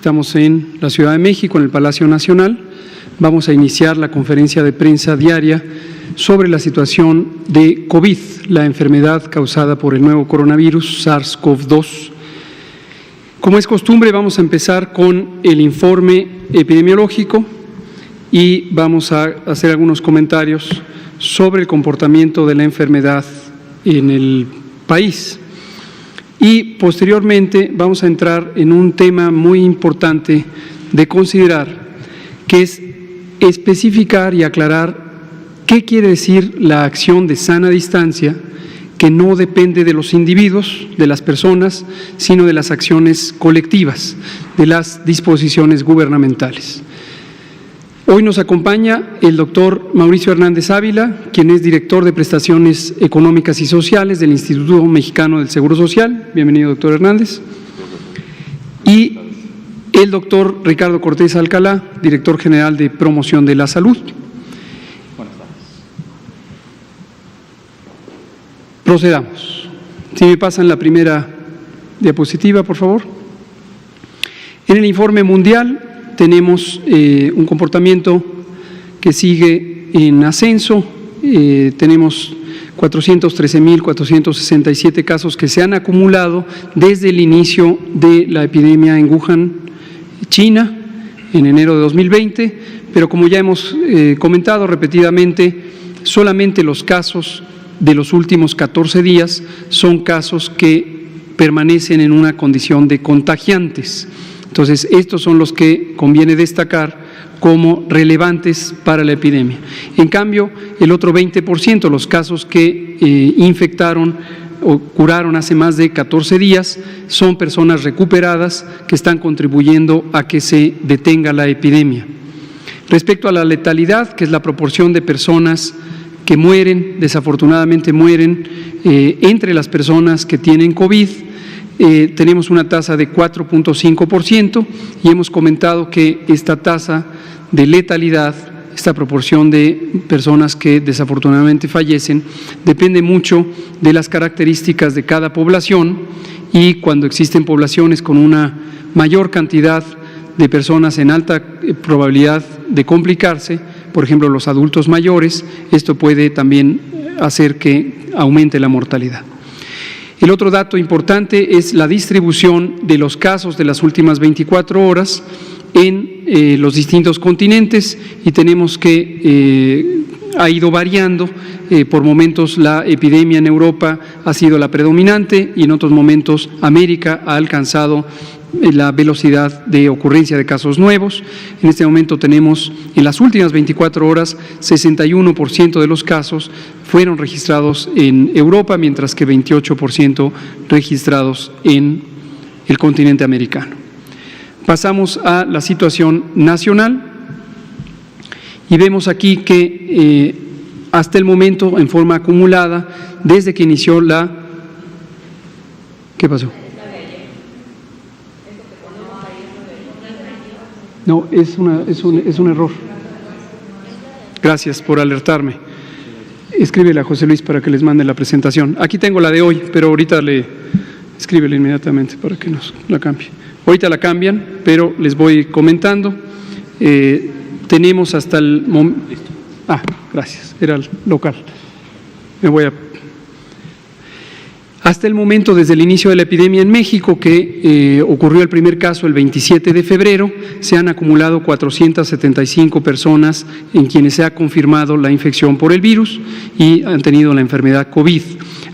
Estamos en la Ciudad de México, en el Palacio Nacional. Vamos a iniciar la conferencia de prensa diaria sobre la situación de COVID, la enfermedad causada por el nuevo coronavirus SARS-CoV-2. Como es costumbre, vamos a empezar con el informe epidemiológico y vamos a hacer algunos comentarios sobre el comportamiento de la enfermedad en el país. Y posteriormente vamos a entrar en un tema muy importante de considerar, que es especificar y aclarar qué quiere decir la acción de sana distancia, que no depende de los individuos, de las personas, sino de las acciones colectivas, de las disposiciones gubernamentales. Hoy nos acompaña el doctor Mauricio Hernández Ávila, quien es director de Prestaciones Económicas y Sociales del Instituto Mexicano del Seguro Social. Bienvenido, doctor Hernández. Y el doctor Ricardo Cortés Alcalá, director general de Promoción de la Salud. Buenas tardes. Procedamos. Si me pasan la primera diapositiva, por favor. En el informe mundial tenemos un comportamiento que sigue en ascenso. Tenemos 413.467 casos que se han acumulado desde el inicio de la epidemia en Wuhan, China, en enero de 2020, pero como ya hemos comentado repetidamente, solamente los casos de los últimos 14 días son casos que permanecen en una condición de contagiantes. Entonces, estos son los que conviene destacar como relevantes para la epidemia. En cambio, el otro 20%, los casos que infectaron o curaron hace más de 14 días, son personas recuperadas que están contribuyendo a que se detenga la epidemia. Respecto a la letalidad, que es la proporción de personas que mueren, desafortunadamente mueren, entre las personas que tienen COVID, tenemos una tasa de 4.5% y hemos comentado que esta tasa de letalidad, esta proporción de personas que desafortunadamente fallecen, depende mucho de las características de cada población, y cuando existen poblaciones con una mayor cantidad de personas en alta probabilidad de complicarse, por ejemplo los adultos mayores, esto puede también hacer que aumente la mortalidad. El otro dato importante es la distribución de los casos de las últimas 24 horas en los distintos continentes, y tenemos que ha ido variando. Por momentos la epidemia en Europa ha sido la predominante y en otros momentos América ha alcanzado la velocidad de ocurrencia de casos nuevos. En este momento tenemos, en las últimas 24 horas, 61% de los casos fueron registrados en Europa, mientras que 28% registrados en el continente americano. Pasamos a la situación nacional y vemos aquí que hasta el momento, en forma acumulada, desde que inició la… ¿Qué pasó? No, es un error. Gracias por alertarme. Escríbele a José Luis para que les mande la presentación. Aquí tengo la de hoy, pero ahorita escríbele inmediatamente para que nos la cambie. Ahorita la cambian, pero les voy comentando. Tenemos hasta el momento… gracias, era el local. Hasta el momento, desde el inicio de la epidemia en México, que ocurrió el primer caso el 27 de febrero, se han acumulado 475 personas en quienes se ha confirmado la infección por el virus y han tenido la enfermedad COVID.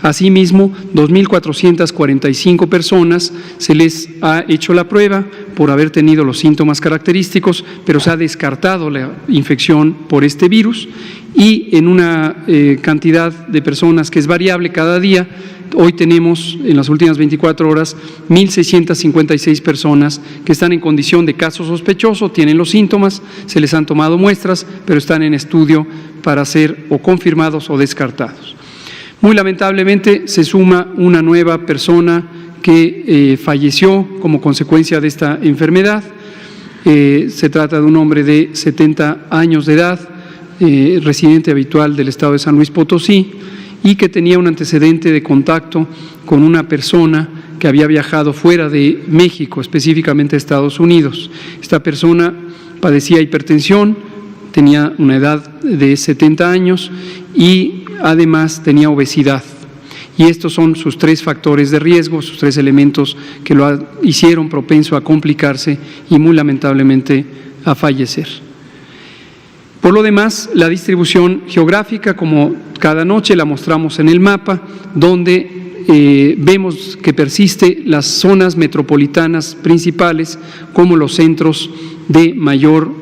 Asimismo, 2.445 personas se les ha hecho la prueba por haber tenido los síntomas característicos, pero se ha descartado la infección por este virus, y en una cantidad de personas que es variable cada día. Hoy tenemos, en las últimas 24 horas, 1.656 personas que están en condición de caso sospechoso, tienen los síntomas, se les han tomado muestras, pero están en estudio para ser o confirmados o descartados. Muy lamentablemente se suma una nueva persona que falleció como consecuencia de esta enfermedad. Se trata de un hombre de 70 años de edad, residente habitual del estado de San Luis Potosí, y que tenía un antecedente de contacto con una persona que había viajado fuera de México, específicamente a Estados Unidos. Esta persona padecía hipertensión, tenía una edad de 70 años y además tenía obesidad. Y estos son sus 3 factores de riesgo, sus 3 elementos que lo hicieron propenso a complicarse y muy lamentablemente a fallecer. Por lo demás, la distribución geográfica, como cada noche la mostramos en el mapa, donde vemos que persiste las zonas metropolitanas principales como los centros de mayor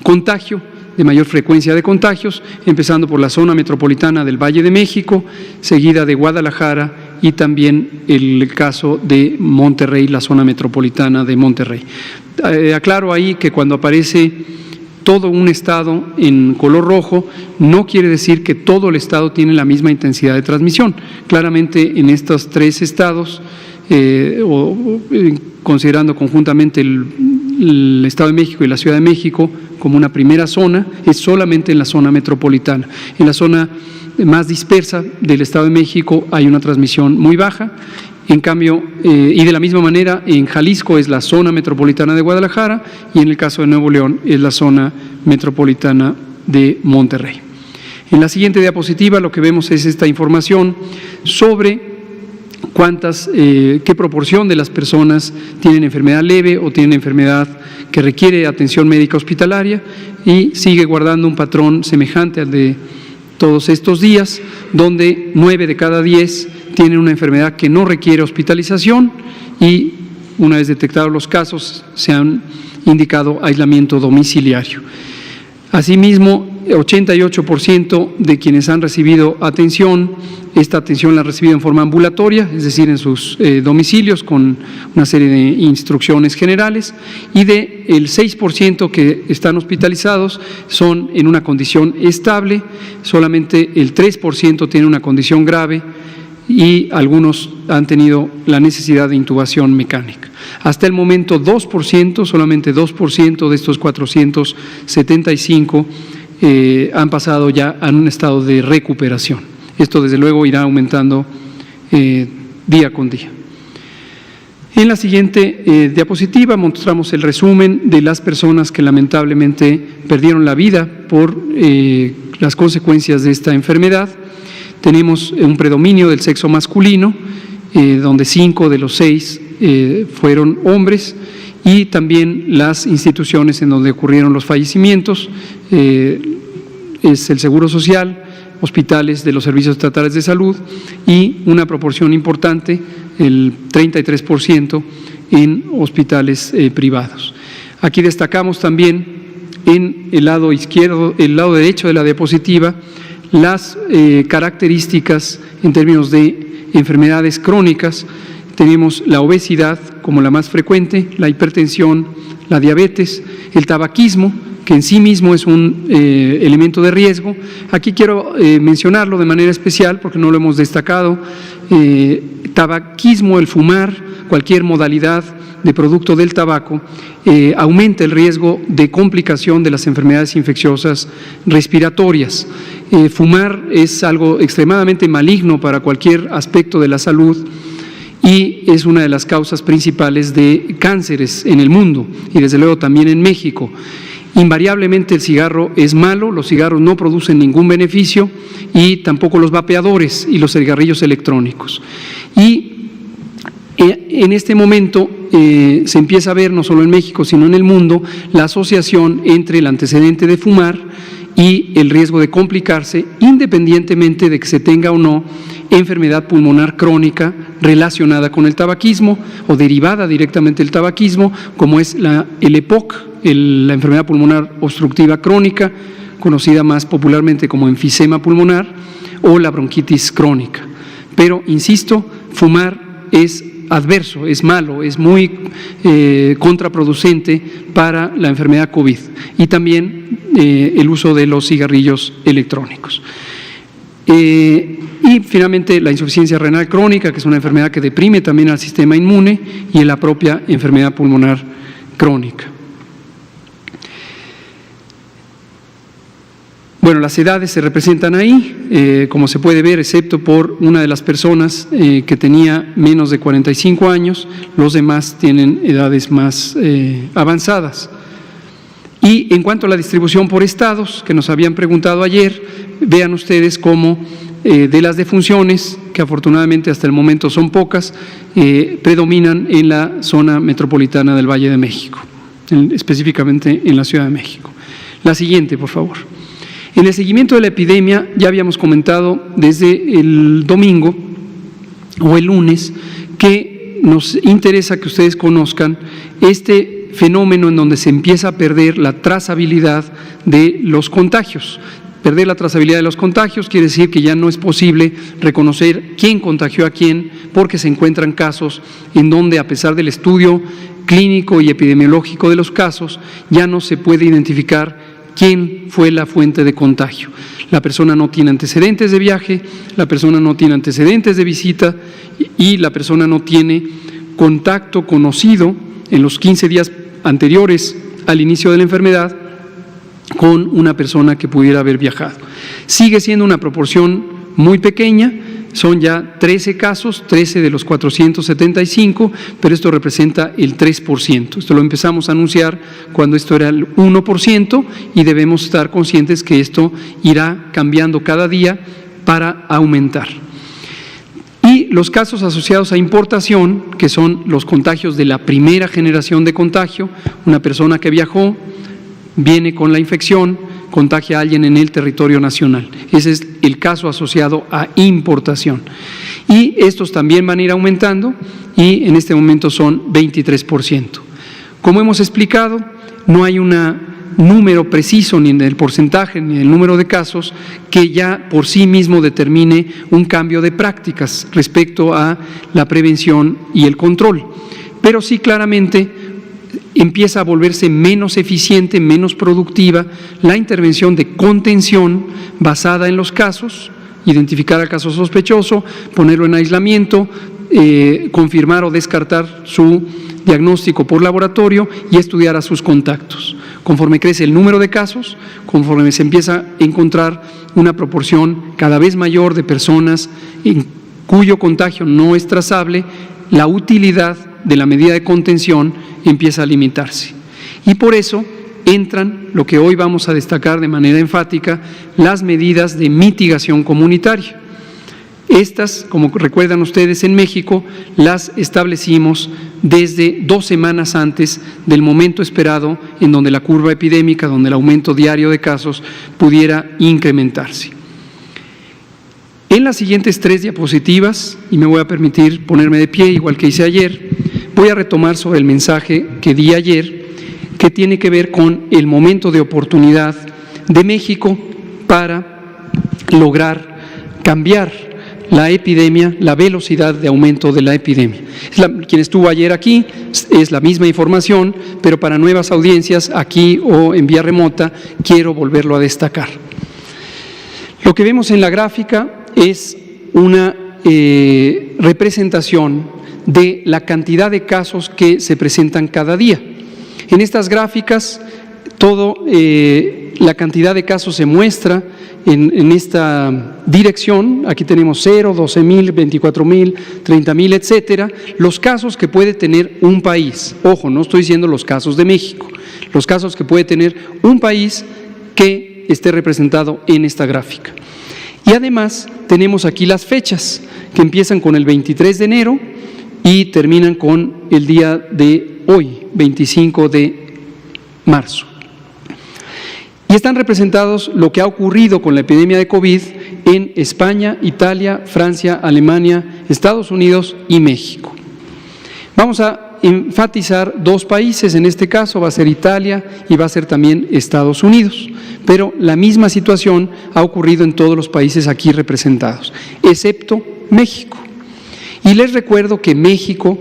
contagio, de mayor frecuencia de contagios, empezando por la zona metropolitana del Valle de México, seguida de Guadalajara y también el caso de Monterrey, la zona metropolitana de Monterrey. Aclaro ahí que cuando aparece todo un estado en color rojo, no quiere decir que todo el estado tiene la misma intensidad de transmisión. Claramente en estos 3 estados, considerando conjuntamente el Estado de México y la Ciudad de México como una primera zona, es solamente en la zona metropolitana. En la zona más dispersa del Estado de México hay una transmisión muy baja. En cambio, y de la misma manera, en Jalisco es la zona metropolitana de Guadalajara y en el caso de Nuevo León es la zona metropolitana de Monterrey. En la siguiente diapositiva lo que vemos es esta información sobre qué proporción de las personas tienen enfermedad leve o tienen enfermedad que requiere atención médica hospitalaria, y sigue guardando un patrón semejante al de todos estos días, donde 9 de cada 10 tienen una enfermedad que no requiere hospitalización y una vez detectados los casos se han indicado aislamiento domiciliario. Asimismo, 88% de quienes han recibido atención, esta atención la han recibido en forma ambulatoria, es decir, en sus domicilios con una serie de instrucciones generales, y del 6% que están hospitalizados son en una condición estable, solamente el 3% tiene una condición grave y algunos han tenido la necesidad de intubación mecánica. Hasta el momento 2%, solamente 2% de estos 475 han pasado ya a un estado de recuperación. Esto desde luego irá aumentando día con día. En la siguiente diapositiva mostramos el resumen de las personas que lamentablemente perdieron la vida por las consecuencias de esta enfermedad. Tenemos un predominio del sexo masculino, donde 5 de los 6 fueron hombres, y también las instituciones en donde ocurrieron los fallecimientos, es el Seguro Social, hospitales de los servicios estatales de salud y una proporción importante, el 33%, en hospitales privados. Aquí destacamos también en el lado izquierdo, el lado derecho de la diapositiva, las características en términos de enfermedades crónicas. Tenemos la obesidad como la más frecuente, la hipertensión, la diabetes, el tabaquismo, que en sí mismo es un elemento de riesgo. Aquí quiero mencionarlo de manera especial porque no lo hemos destacado. Tabaquismo, el fumar, cualquier modalidad de producto del tabaco, aumenta el riesgo de complicación de las enfermedades infecciosas respiratorias. Fumar es algo extremadamente maligno para cualquier aspecto de la salud y es una de las causas principales de cánceres en el mundo y desde luego también en México. Invariablemente el cigarro es malo, los cigarros no producen ningún beneficio y tampoco los vapeadores y los cigarrillos electrónicos. Y en este momento se empieza a ver, no solo en México, sino en el mundo, la asociación entre el antecedente de fumar y el riesgo de complicarse, independientemente de que se tenga o no enfermedad pulmonar crónica relacionada con el tabaquismo o derivada directamente del tabaquismo, como es el EPOC, la enfermedad pulmonar obstructiva crónica, conocida más popularmente como enfisema pulmonar, o la bronquitis crónica. Pero, insisto, fumar es adverso, es malo, es muy contraproducente para la enfermedad COVID y también el uso de los cigarrillos electrónicos. Y finalmente la insuficiencia renal crónica, que es una enfermedad que deprime también al sistema inmune, y la propia enfermedad pulmonar crónica. Bueno, las edades se representan ahí, como se puede ver, excepto por una de las personas que tenía menos de 45 años, los demás tienen edades más avanzadas. Y en cuanto a la distribución por estados, que nos habían preguntado ayer, vean ustedes cómo de las defunciones, que afortunadamente hasta el momento son pocas, predominan en la zona metropolitana del Valle de México, específicamente en la Ciudad de México. La siguiente, por favor. En el seguimiento de la epidemia, ya habíamos comentado desde el domingo o el lunes que nos interesa que ustedes conozcan este fenómeno en donde se empieza a perder la trazabilidad de los contagios. Perder la trazabilidad de los contagios quiere decir que ya no es posible reconocer quién contagió a quién, porque se encuentran casos en donde, a pesar del estudio clínico y epidemiológico de los casos, ya no se puede identificar quién fue la fuente de contagio. La persona no tiene antecedentes de viaje, la persona no tiene antecedentes de visita y la persona no tiene contacto conocido en los 15 días anteriores al inicio de la enfermedad con una persona que pudiera haber viajado. Sigue siendo una proporción muy pequeña, son ya 13 casos, 13 de los 475, pero esto representa el 3%. Esto lo empezamos a anunciar cuando esto era el 1% y debemos estar conscientes que esto irá cambiando cada día para aumentar. Y los casos asociados a importación, que son los contagios de la primera generación de contagio, una persona que viajó, viene con la infección, contagia a alguien en el territorio nacional. Ese es el caso asociado a importación. Y estos también van a ir aumentando y en este momento son 23%. Como hemos explicado, no hay un número preciso ni del porcentaje ni del número de casos que ya por sí mismo determine un cambio de prácticas respecto a la prevención y el control. Pero sí claramente empieza a volverse menos eficiente, menos productiva la intervención de contención basada en los casos, identificar al caso sospechoso, ponerlo en aislamiento, confirmar o descartar su diagnóstico por laboratorio y estudiar a sus contactos. Conforme crece el número de casos, conforme se empieza a encontrar una proporción cada vez mayor de personas en cuyo contagio no es trazable, la utilidad de la medida de contención empieza a limitarse. Y por eso entran lo que hoy vamos a destacar de manera enfática, las medidas de mitigación comunitaria. Estas, como recuerdan ustedes, en México las establecimos desde 2 semanas antes del momento esperado en donde la curva epidémica, donde el aumento diario de casos pudiera incrementarse. En las siguientes 3 diapositivas, y me voy a permitir ponerme de pie igual que hice ayer, voy a retomar sobre el mensaje que di ayer, que tiene que ver con el momento de oportunidad de México para lograr cambiar la epidemia, la velocidad de aumento de la epidemia. Quien estuvo ayer aquí es la misma información, pero para nuevas audiencias aquí o en vía remota quiero volverlo a destacar. Lo que vemos en la gráfica es una representación de la cantidad de casos que se presentan cada día. En estas gráficas, la cantidad de casos se muestra en esta dirección. Aquí tenemos 0, 12,000, 24,000, 30,000, etcétera. Los casos que puede tener un país. Ojo, no estoy diciendo los casos de México. Los casos que puede tener un país que esté representado en esta gráfica. Y además tenemos aquí las fechas que empiezan con el 23 de enero y terminan con el día de hoy, 25 de marzo. Y están representados lo que ha ocurrido con la epidemia de COVID en España, Italia, Francia, Alemania, Estados Unidos y México. Vamos a enfatizar 2 países, en este caso va a ser Italia y va a ser también Estados Unidos, pero la misma situación ha ocurrido en todos los países aquí representados, excepto México. Y les recuerdo que México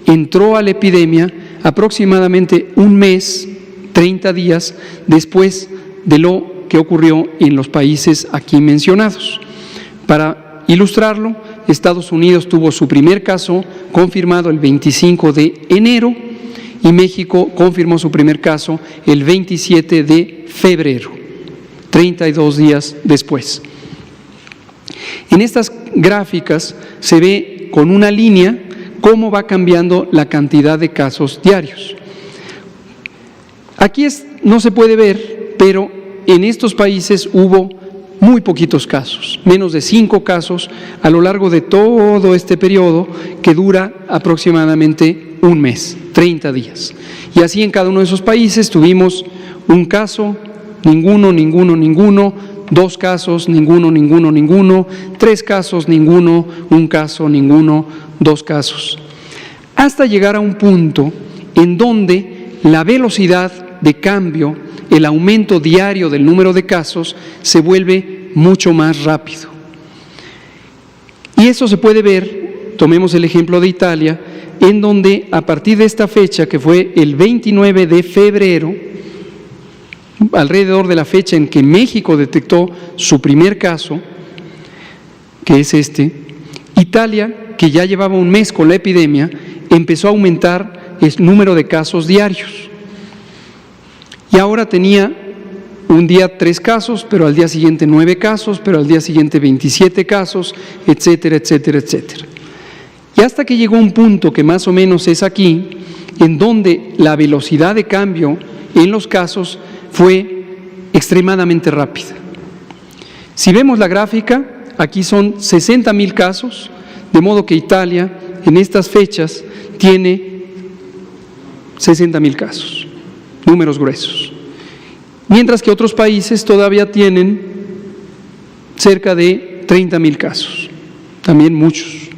entró a la epidemia aproximadamente un mes, 30 días después de lo que ocurrió en los países aquí mencionados. Para ilustrarlo, Estados Unidos tuvo su primer caso confirmado el 25 de enero y México confirmó su primer caso el 27 de febrero. 32 días después. En estas gráficas se ve con una línea cómo va cambiando la cantidad de casos diarios. Aquí no se puede ver, pero en estos países hubo muy poquitos casos, menos de 5 casos a lo largo de todo este periodo que dura aproximadamente un mes, 30 días. Y así en cada uno de esos países tuvimos un caso, ninguno, 2 casos, ninguno, 3 casos, ninguno, 1 caso, ninguno, 2 casos. Hasta llegar a un punto en donde la velocidad de cambio, el aumento diario del número de casos se vuelve mucho más rápido. Y eso se puede ver, tomemos el ejemplo de Italia, en donde a partir de esta fecha, que fue el 29 de febrero, alrededor de la fecha en que México detectó su primer caso, que es Italia, que ya llevaba un mes con la epidemia, empezó a aumentar el número de casos diarios. Y ahora tenía un día 3 casos, pero al día siguiente 9 casos, pero al día siguiente 27 casos, etcétera, etcétera, etcétera. Y hasta que llegó un punto que más o menos es aquí, en donde la velocidad de cambio en los casos fue extremadamente rápida. Si vemos la gráfica, aquí son 60,000 casos, de modo que Italia en estas fechas tiene 60,000 casos, números gruesos. Mientras que otros países todavía tienen cerca de 30,000 casos, también muchos.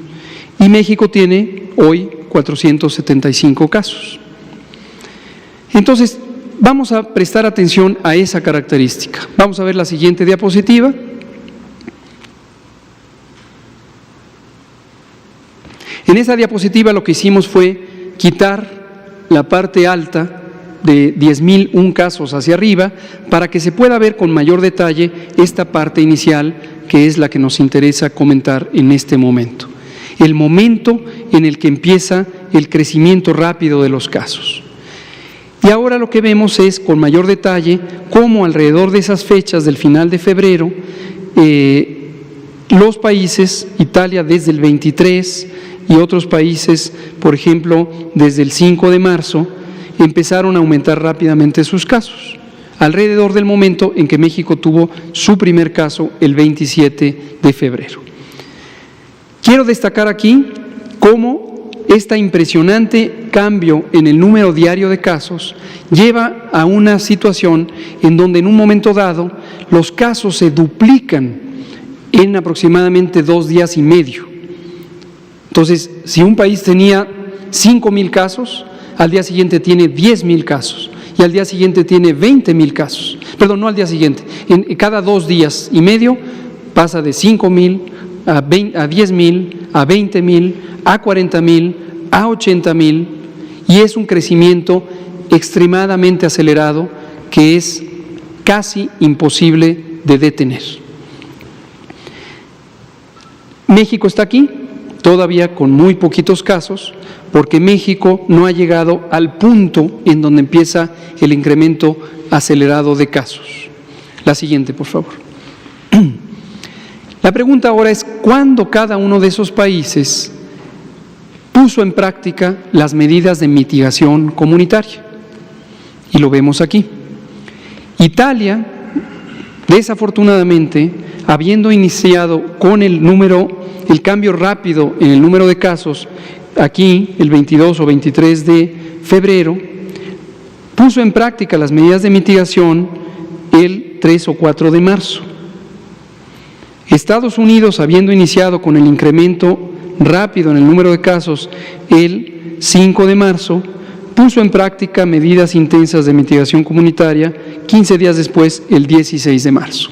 Y México tiene hoy 475 casos. Entonces, vamos a prestar atención a esa característica. Vamos a ver la siguiente diapositiva. En esa diapositiva lo que hicimos fue quitar la parte alta de 10,001 casos hacia arriba para que se pueda ver con mayor detalle esta parte inicial, que es la que nos interesa comentar en este momento. El momento en el que empieza el crecimiento rápido de los casos. Y ahora lo que vemos es con mayor detalle cómo alrededor de esas fechas del final de febrero, los países, Italia desde el 23 y otros países, por ejemplo, desde el 5 de marzo, empezaron a aumentar rápidamente sus casos, alrededor del momento en que México tuvo su primer caso el 27 de febrero. Quiero destacar aquí cómo este impresionante cambio en el número diario de casos lleva a una situación en donde en un momento dado los casos se duplican en aproximadamente 2 días y medio. Entonces, si un país tenía 5,000 casos, al día siguiente tiene 10,000 casos y al día siguiente tiene 20,000 casos. Perdón, no al día siguiente, en cada 2 días y medio pasa de 5,000 a 10,000, a 20,000, a 40,000, a 80,000, y es un crecimiento extremadamente acelerado que es casi imposible de detener. México está aquí, todavía con muy poquitos casos, porque México no ha llegado al punto en donde empieza el incremento acelerado de casos. La siguiente, por favor. La pregunta ahora es, ¿cuándo cada uno de esos países puso en práctica las medidas de mitigación comunitaria? Y lo vemos aquí. Italia, desafortunadamente, habiendo iniciado con el cambio rápido en el número de casos, aquí el 22 o 23 de febrero, puso en práctica las medidas de mitigación el 3 o 4 de marzo. Estados Unidos, habiendo iniciado con el incremento rápido en el número de casos el 5 de marzo, puso en práctica medidas intensas de mitigación comunitaria 15 días después, el 16 de marzo.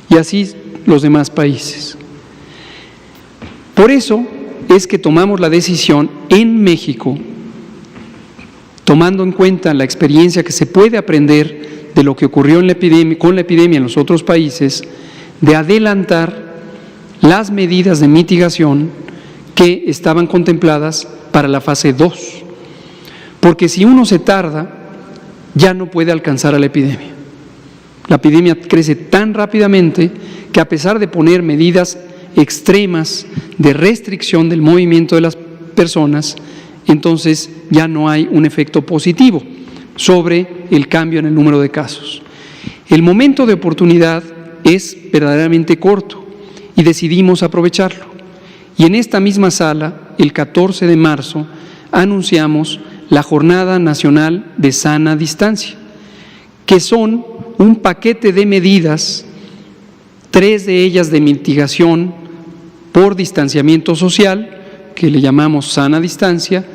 Y así los demás países. Por eso es que tomamos la decisión en México, tomando en cuenta la experiencia que se puede aprender de lo que ocurrió con la epidemia en los otros países, de adelantar las medidas de mitigación que estaban contempladas para la fase 2. Porque si uno se tarda, ya no puede alcanzar a la epidemia. La epidemia crece tan rápidamente que a pesar de poner medidas extremas de restricción del movimiento de las personas, entonces ya no hay un efecto positivo sobre el cambio en el número de casos. El momento de oportunidad es verdaderamente corto y decidimos aprovecharlo. Y en esta misma sala, el 14 de marzo, anunciamos la Jornada Nacional de Sana Distancia, que son un paquete de medidas, 3 de ellas de mitigación por distanciamiento social, que le llamamos sana distancia,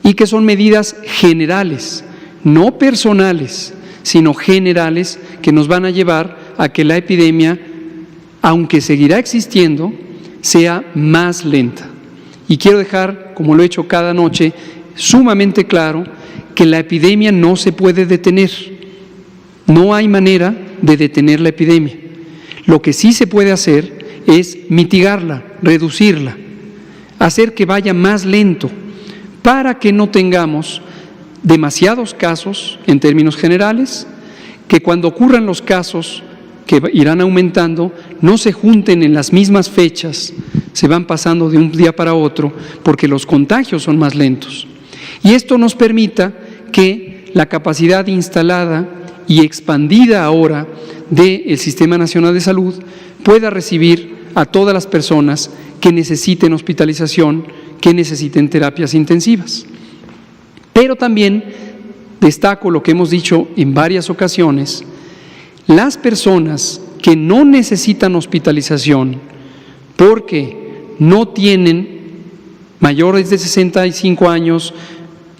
y que son medidas generales, no personales, sino generales, que nos van a llevar a que la epidemia, aunque seguirá existiendo, sea más lenta. Y quiero dejar, como lo he hecho cada noche, sumamente claro que la epidemia no se puede detener. No hay manera de detener la epidemia. Lo que sí se puede hacer es mitigarla, reducirla, hacer que vaya más lento, para que no tengamos demasiados casos en términos generales, que cuando ocurran los casos que irán aumentando, no se junten en las mismas fechas, se van pasando de un día para otro, porque los contagios son más lentos. Y esto nos permita que la capacidad instalada y expandida ahora del Sistema Nacional de Salud pueda recibir a todas las personas que necesiten hospitalización, que necesiten terapias intensivas. Pero también destaco lo que hemos dicho en varias ocasiones: las personas que no necesitan hospitalización porque no tienen mayores de 65 años,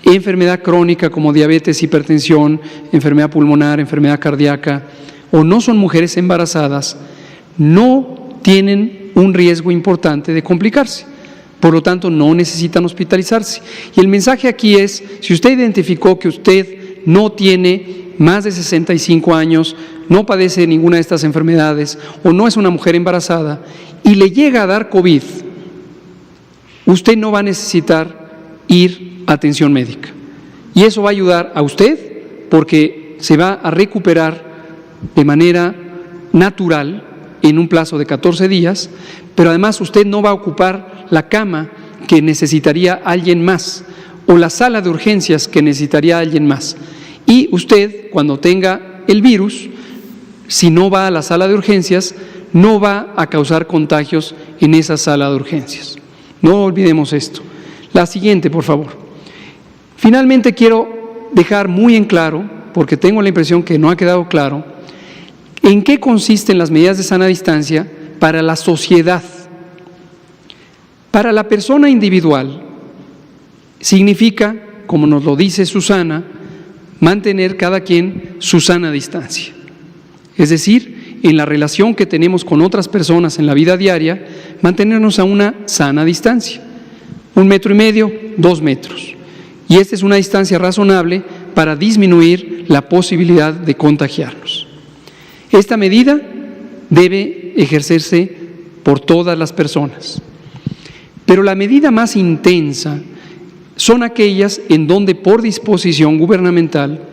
enfermedad crónica como diabetes, hipertensión, enfermedad pulmonar, enfermedad cardíaca, o no son mujeres embarazadas, no tienen un riesgo importante de complicarse. Por lo tanto, no necesitan hospitalizarse. Y el mensaje aquí es: si usted identificó que usted no tiene más de 65 años, no padece ninguna de estas enfermedades o no es una mujer embarazada y le llega a dar COVID, usted no va a necesitar ir a atención médica. Y eso va a ayudar a usted porque se va a recuperar de manera natural en un plazo de 14 días, pero además usted no va a ocupar la cama que necesitaría alguien más o la sala de urgencias que necesitaría alguien más. Y usted, cuando tenga el virus, si no va a la sala de urgencias, no va a causar contagios en esa sala de urgencias. No olvidemos esto. La siguiente, por favor. Finalmente quiero dejar muy en claro, porque tengo la impresión que no ha quedado claro, en qué consisten las medidas de sana distancia para la sociedad. Para la persona individual significa, como nos lo dice Susana, mantener cada quien su sana distancia. Es decir, en la relación que tenemos con otras personas en la vida diaria, mantenernos a una sana distancia. 1,5 metros, 2 metros. Y esta es una distancia razonable para disminuir la posibilidad de contagiarnos. Esta medida debe ejercerse por todas las personas. Pero la medida más intensa son aquellas en donde por disposición gubernamental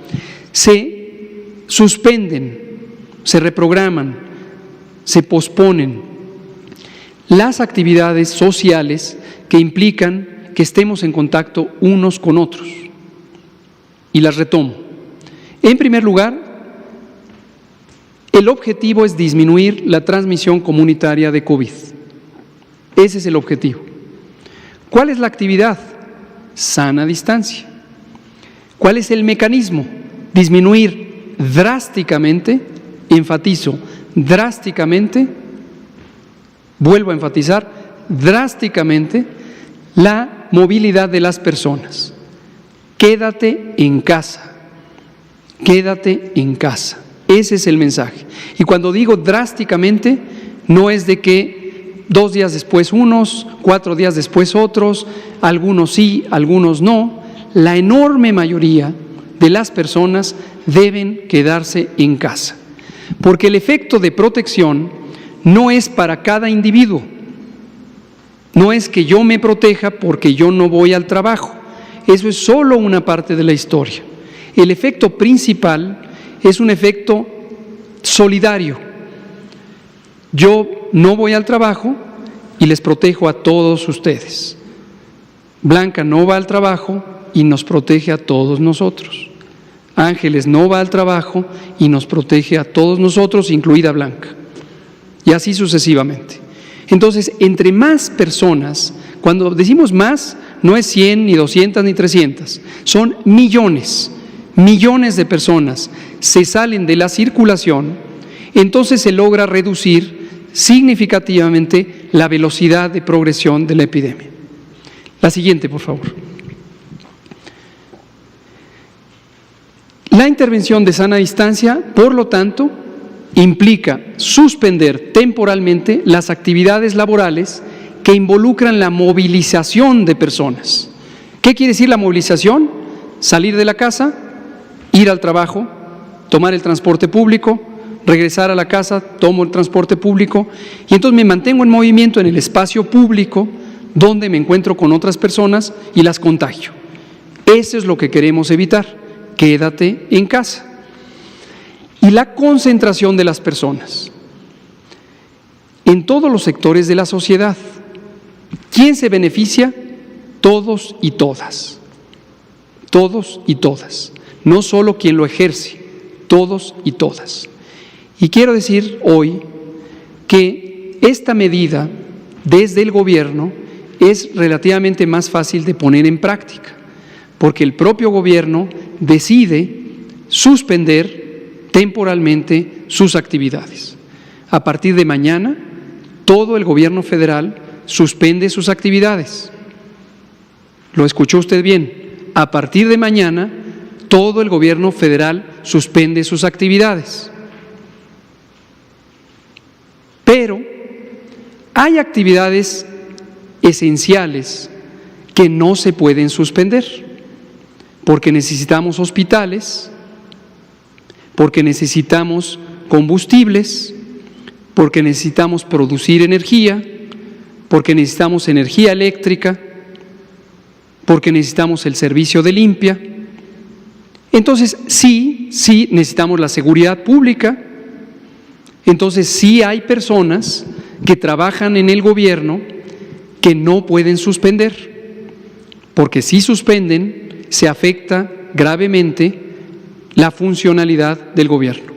se suspenden, se reprograman, se posponen las actividades sociales que implican que estemos en contacto unos con otros. Y las retomo. En primer lugar, el objetivo es disminuir la transmisión comunitaria de COVID. Ese es el objetivo. ¿Cuál es la actividad? Sana distancia. ¿Cuál es el mecanismo? Disminuir drásticamente, enfatizo, drásticamente, vuelvo a enfatizar, drásticamente la movilidad de las personas. Quédate en casa, quédate en casa. Ese es el mensaje. Y cuando digo drásticamente, no es de que 2 días después unos, 4 días después otros, algunos sí, algunos no. La enorme mayoría de las personas deben quedarse en casa, porque el efecto de protección no es para cada individuo. No es que yo me proteja porque yo no voy al trabajo. Eso es solo una parte de la historia. El efecto principal es un efecto solidario. Yo no voy al trabajo y les protejo a todos ustedes. Blanca no va al trabajo y nos protege a todos nosotros. Ángeles no va al trabajo y nos protege a todos nosotros, incluida Blanca. Y así sucesivamente. Entonces, entre más personas, cuando decimos más, no es 100, ni 200, ni 300, son millones de personas se salen de la circulación, entonces se logra reducir significativamente la velocidad de progresión de la epidemia. La siguiente, por favor. La intervención de sana distancia, por lo tanto, implica suspender temporalmente las actividades laborales que involucran la movilización de personas. ¿Qué quiere decir la movilización? Salir de la casa, ir al trabajo, tomar el transporte público, regresar a la casa, tomo el transporte público y entonces me mantengo en movimiento en el espacio público donde me encuentro con otras personas y las contagio. Eso es lo que queremos evitar. Quédate en casa. Y la concentración de las personas en todos los sectores de la sociedad. ¿Quién se beneficia? Todos y todas. Todos y todas. No solo quien lo ejerce, todos y todas. Y quiero decir hoy que esta medida desde el gobierno es relativamente más fácil de poner en práctica, porque el propio gobierno decide suspender temporalmente sus actividades. A partir de mañana, todo el gobierno federal suspende sus actividades. ¿Lo escuchó usted bien? A partir de mañana, todo el gobierno federal suspende sus actividades. Pero hay actividades esenciales que no se pueden suspender, porque necesitamos hospitales, porque necesitamos combustibles, porque necesitamos producir energía, porque necesitamos energía eléctrica, porque necesitamos el servicio de limpia. Entonces, sí necesitamos la seguridad pública. Entonces, sí hay personas que trabajan en el gobierno que no pueden suspender, porque si suspenden, se afecta gravemente la funcionalidad del gobierno.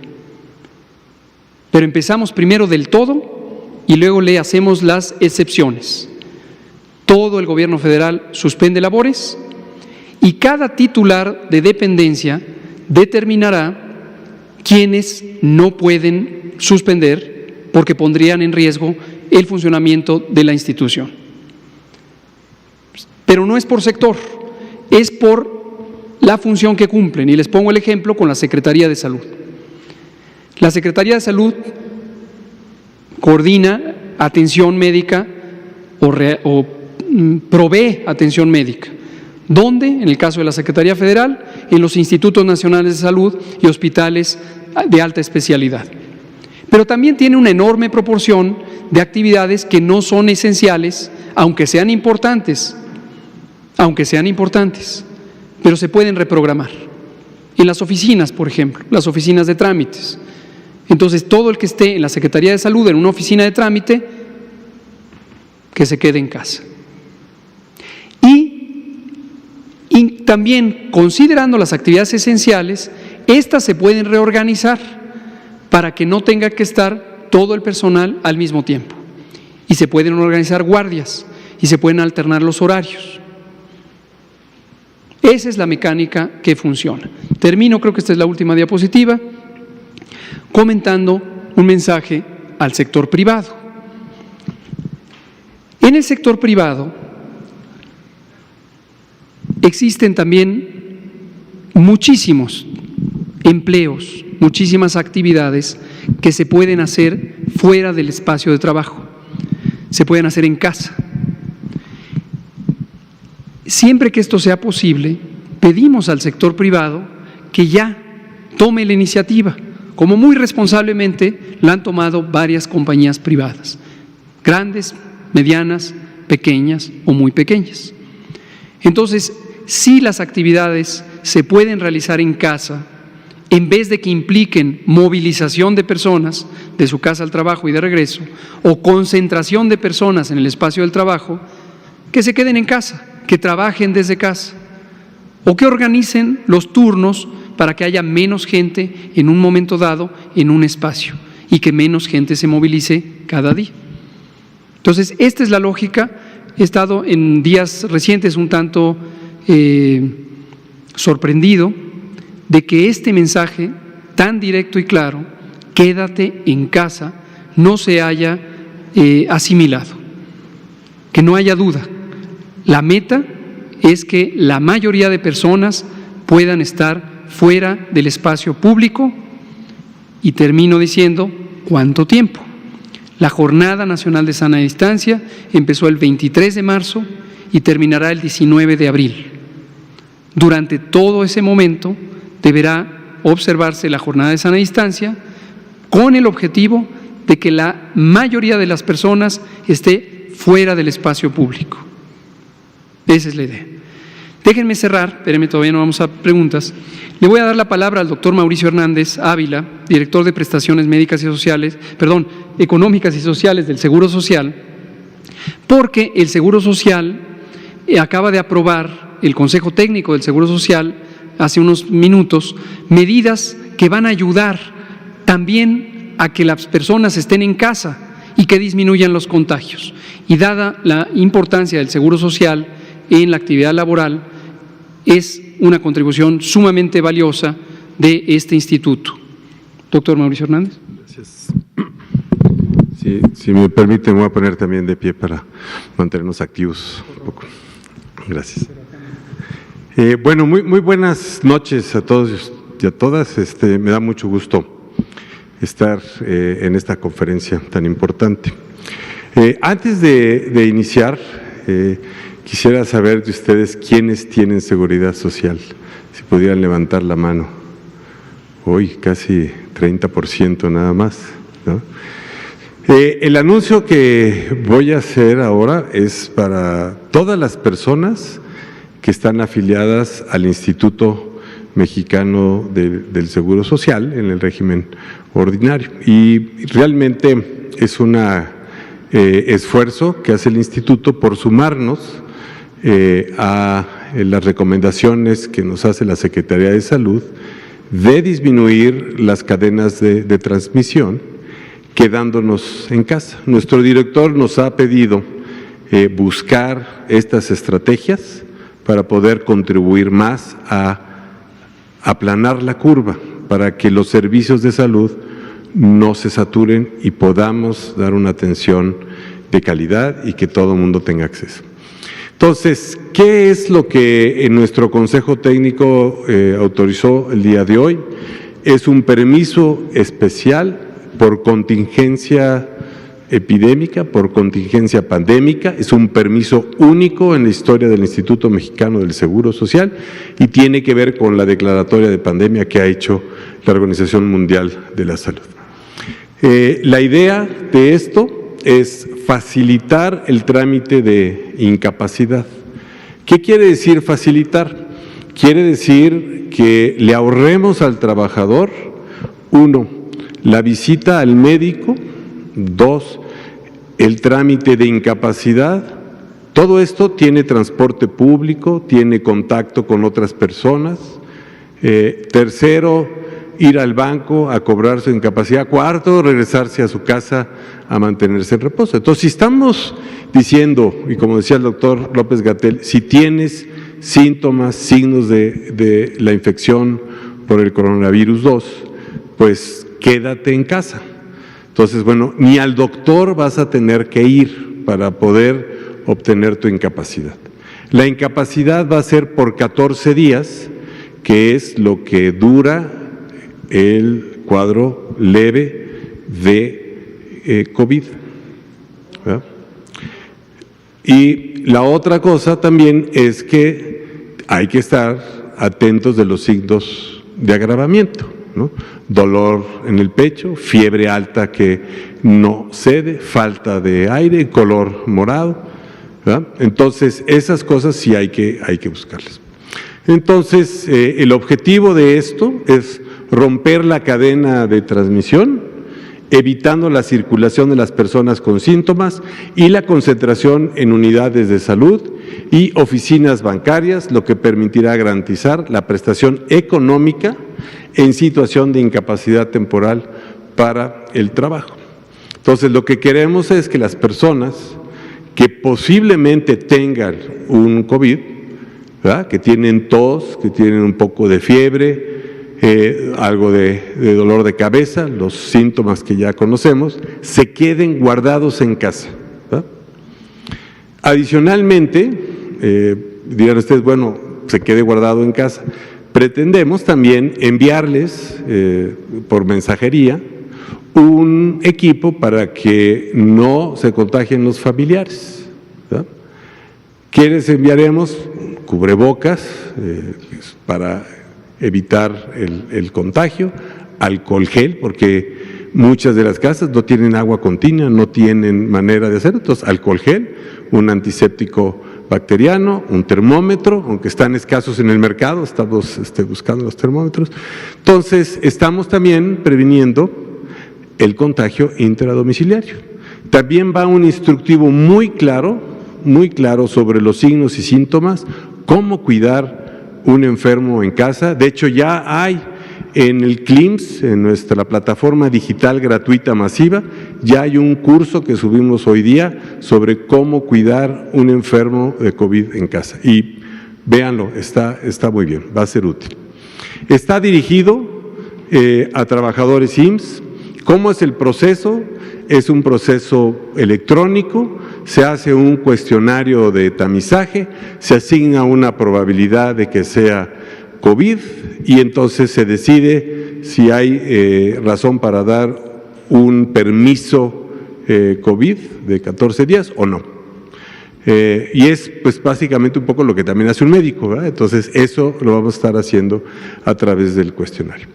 Pero empezamos primero del todo y luego le hacemos las excepciones. Todo el gobierno federal suspende labores y cada titular de dependencia determinará quiénes no pueden suspender porque pondrían en riesgo el funcionamiento de la institución. Pero no es por sector, es por la función que cumplen. Y les pongo el ejemplo con la Secretaría de Salud. La Secretaría de Salud coordina atención médica o provee atención médica. ¿Dónde? En el caso de la Secretaría Federal, en los Institutos Nacionales de Salud y hospitales de alta especialidad. Pero también tiene una enorme proporción de actividades que no son esenciales, aunque sean importantes, pero se pueden reprogramar. En las oficinas, por ejemplo, las oficinas de trámites. Entonces, todo el que esté en la Secretaría de Salud en una oficina de trámite, que se quede en casa. Y también, considerando las actividades esenciales, estas se pueden reorganizar para que no tenga que estar todo el personal al mismo tiempo. Y se pueden organizar guardias y se pueden alternar los horarios. Esa es la mecánica que funciona. Termino, creo que esta es la última diapositiva, comentando un mensaje al sector privado. En el sector privado existen también muchísimos empleos, muchísimas actividades que se pueden hacer fuera del espacio de trabajo, se pueden hacer en casa. Siempre que esto sea posible, pedimos al sector privado que ya tome la iniciativa, como muy responsablemente la han tomado varias compañías privadas, grandes, medianas, pequeñas o muy pequeñas. Entonces, si las actividades se pueden realizar en casa en vez de que impliquen movilización de personas de su casa al trabajo y de regreso, o concentración de personas en el espacio del trabajo, que se queden en casa, que trabajen desde casa, o que organicen los turnos para que haya menos gente en un momento dado en un espacio y que menos gente se movilice cada día. Entonces, esta es la lógica. He estado en días recientes un tanto sorprendido de que este mensaje tan directo y claro, quédate en casa, no se haya asimilado, que no haya duda. La meta es que la mayoría de personas puedan estar fuera del espacio público y termino diciendo, ¿cuánto tiempo? La Jornada Nacional de Sana Distancia empezó el 23 de marzo y terminará el 19 de abril. Durante todo ese momento deberá observarse la Jornada de Sana Distancia con el objetivo de que la mayoría de las personas esté fuera del espacio público. Esa es la idea. Déjenme cerrar, espérenme, todavía no vamos a preguntas. Le voy a dar la palabra al doctor Mauricio Hernández Ávila, director de Prestaciones Médicas y Sociales, Económicas y Sociales del Seguro Social, porque el Seguro Social acaba de aprobar, el Consejo Técnico del Seguro Social, hace unos minutos, medidas que van a ayudar también a que las personas estén en casa y que disminuyan los contagios. Y dada la importancia del Seguro Social en la actividad laboral, es una contribución sumamente valiosa de este instituto. Doctor Mauricio Hernández. Gracias. Sí, si me permite, me voy a poner también de pie para mantenernos activos un poco. Gracias. Bueno, muy buenas noches a todos y a todas. Me da mucho gusto estar en esta conferencia tan importante. Antes de iniciar, quisiera saber de ustedes quiénes tienen seguridad social. Si pudieran levantar la mano. Hoy casi 30% nada más, ¿no? El anuncio que voy a hacer ahora es para todas las personas que están afiliadas al Instituto Mexicano del Seguro Social en el régimen ordinario. Y realmente es un esfuerzo que hace el Instituto por sumarnos a las recomendaciones que nos hace la Secretaría de Salud de disminuir las cadenas de transmisión quedándonos en casa. Nuestro director nos ha pedido buscar estas estrategias para poder contribuir más a aplanar la curva, para que los servicios de salud no se saturen y podamos dar una atención de calidad y que todo el mundo tenga acceso. Entonces, ¿qué es lo que en nuestro Consejo Técnico autorizó el día de hoy? Es un permiso especial por contingencia epidémica, por contingencia pandémica, es un permiso único en la historia del Instituto Mexicano del Seguro Social y tiene que ver con la declaratoria de pandemia que ha hecho la Organización Mundial de la Salud. La idea de esto es facilitar el trámite de incapacidad. ¿Qué quiere decir facilitar? Quiere decir que le ahorremos al trabajador, 1, la visita al médico, 2, el trámite de incapacidad. Todo esto tiene transporte público, tiene contacto con otras personas. Tercero, ir al banco a cobrar su incapacidad. 4, regresarse a su casa a mantenerse en reposo. Entonces, si estamos diciendo, y como decía el doctor López-Gatell, si tienes síntomas, signos de la infección por el coronavirus 2, pues quédate en casa. Entonces, bueno, ni al doctor vas a tener que ir para poder obtener tu incapacidad. La incapacidad va a ser por 14 días, que es lo que dura el cuadro leve de COVID, ¿verdad? Y la otra cosa también es que hay que estar atentos de los signos de agravamiento, ¿no? Dolor en el pecho, fiebre alta que no cede, falta de aire, color morado, ¿verdad? Entonces, esas cosas sí hay que buscarlas. Entonces, el objetivo de esto es romper la cadena de transmisión, evitando la circulación de las personas con síntomas y la concentración en unidades de salud y oficinas bancarias, lo que permitirá garantizar la prestación económica en situación de incapacidad temporal para el trabajo. Entonces, lo que queremos es que las personas que posiblemente tengan un COVID, ¿verdad?, que tienen tos, que tienen un poco de fiebre, algo de dolor de cabeza, los síntomas que ya conocemos, se queden guardados en casa, ¿verdad? Adicionalmente, dirán ustedes, bueno, se quede guardado en casa. Pretendemos también enviarles por mensajería un equipo para que no se contagien los familiares, ¿verdad? ¿Qué les enviaremos? Cubrebocas para evitar el contagio, alcohol gel, porque muchas de las casas no tienen agua continua, no tienen manera de hacerlo, entonces alcohol gel, un antiséptico bacteriano, un termómetro, aunque están escasos en el mercado, estamos buscando los termómetros. Entonces, estamos también previniendo el contagio intradomiciliario. También va un instructivo muy claro sobre los signos y síntomas, cómo cuidar un enfermo en casa. De hecho, ya hay en el CLIMS, en nuestra plataforma digital gratuita masiva, ya hay un curso que subimos hoy día sobre cómo cuidar un enfermo de COVID en casa. Y véanlo, está muy bien, va a ser útil. Está dirigido a trabajadores IMSS. ¿Cómo es el proceso? Es un proceso electrónico, se hace un cuestionario de tamizaje, se asigna una probabilidad de que sea COVID y entonces se decide si hay razón para dar un permiso COVID de 14 días o no. Y es pues básicamente un poco lo que también hace un médico, ¿verdad? Entonces eso lo vamos a estar haciendo a través del cuestionario.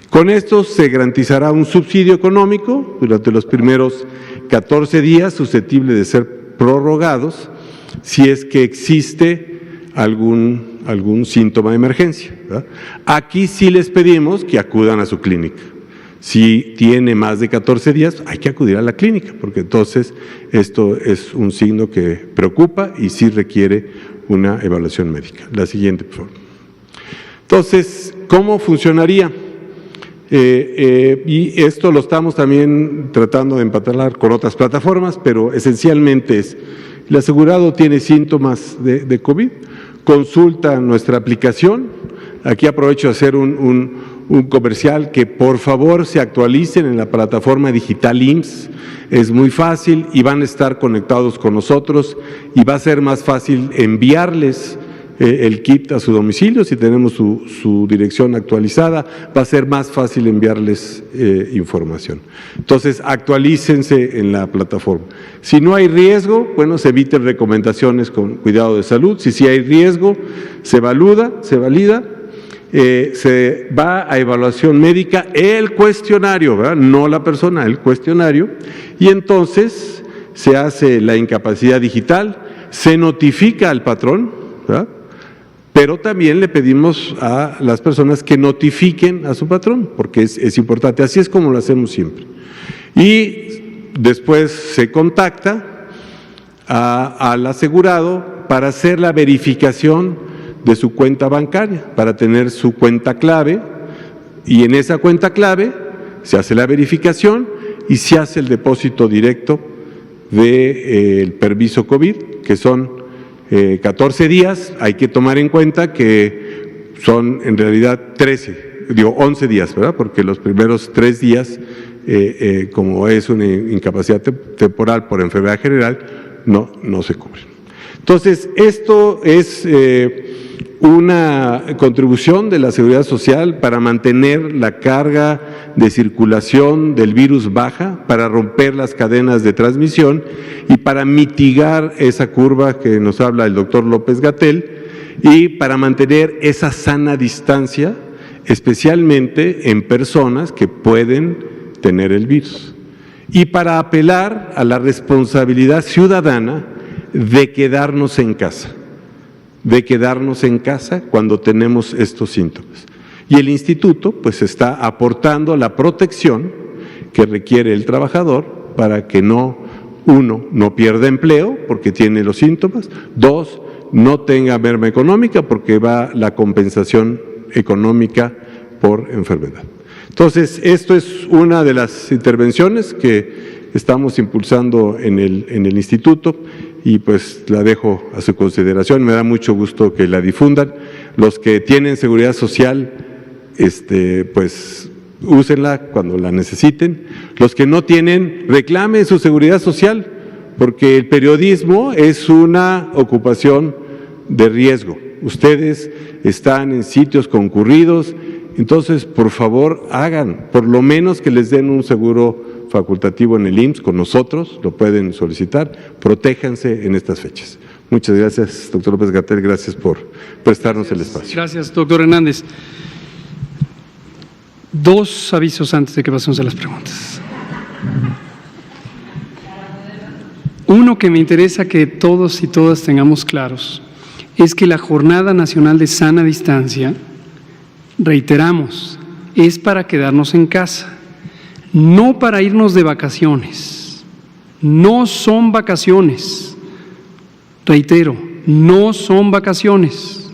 Con esto se garantizará un subsidio económico durante los primeros 14 días susceptible de ser prorrogados si es que existe algún síntoma de emergencia, ¿verdad? Aquí sí les pedimos que acudan a su clínica. Si tiene más de 14 días, hay que acudir a la clínica, porque entonces esto es un signo que preocupa y sí requiere una evaluación médica. La siguiente, por favor. Entonces, ¿cómo funcionaría? Y esto lo estamos también tratando de empatar con otras plataformas, pero esencialmente es, el asegurado tiene síntomas de COVID, consulta nuestra aplicación. Aquí aprovecho de hacer un comercial, que por favor se actualicen en la plataforma digital IMSS, es muy fácil y van a estar conectados con nosotros y va a ser más fácil enviarles el kit a su domicilio. Si tenemos su dirección actualizada, va a ser más fácil enviarles información. Entonces, actualícense en la plataforma. Si no hay riesgo, bueno, se eviten recomendaciones con cuidado de salud. Si sí hay riesgo, se valida, se va a evaluación médica, el cuestionario, ¿verdad?, no la persona, el cuestionario, y entonces se hace la incapacidad digital, se notifica al patrón, ¿verdad?, pero también le pedimos a las personas que notifiquen a su patrón, porque es importante, así es como lo hacemos siempre. Y después se contacta al asegurado para hacer la verificación de su cuenta bancaria, para tener su cuenta clave, y en esa cuenta clave se hace la verificación y se hace el depósito directo del permiso COVID, que son 14 días. Hay que tomar en cuenta que son en realidad 11 días, ¿verdad?, porque los primeros 3 días, como es una incapacidad temporal por enfermedad general, no se cubren. Entonces, esto es una contribución de la Seguridad Social para mantener la carga de circulación del virus baja, para romper las cadenas de transmisión y para mitigar esa curva que nos habla el doctor López-Gatell, y para mantener esa sana distancia, especialmente en personas que pueden tener el virus, y para apelar a la responsabilidad ciudadana de quedarnos en casa cuando tenemos estos síntomas. y el instituto pues está aportando la protección que requiere el trabajador para que uno, no pierda empleo porque tiene los síntomas, dos, no tenga merma económica porque va la compensación económica por enfermedad. Entonces, esto es una de las intervenciones que estamos impulsando en el instituto y pues la dejo a su consideración. Me da mucho gusto que la difundan. Los que tienen seguridad social, pues úsenla cuando la necesiten. Los que no tienen, reclamen su seguridad social, porque el periodismo es una ocupación de riesgo. Ustedes están en sitios concurridos, entonces por favor hagan, por lo menos que les den un seguro facultativo en el IMSS con nosotros, lo pueden solicitar, protéjanse en estas fechas. Muchas gracias, doctor López-Gatell, gracias por prestarnos el espacio. Gracias, doctor Hernández. Dos avisos antes de que pasemos a las preguntas. Uno que me interesa que todos y todas tengamos claros es que la Jornada Nacional de Sana Distancia, reiteramos, es para quedarnos en casa, no para irnos de vacaciones. No son vacaciones. Reitero, no son vacaciones.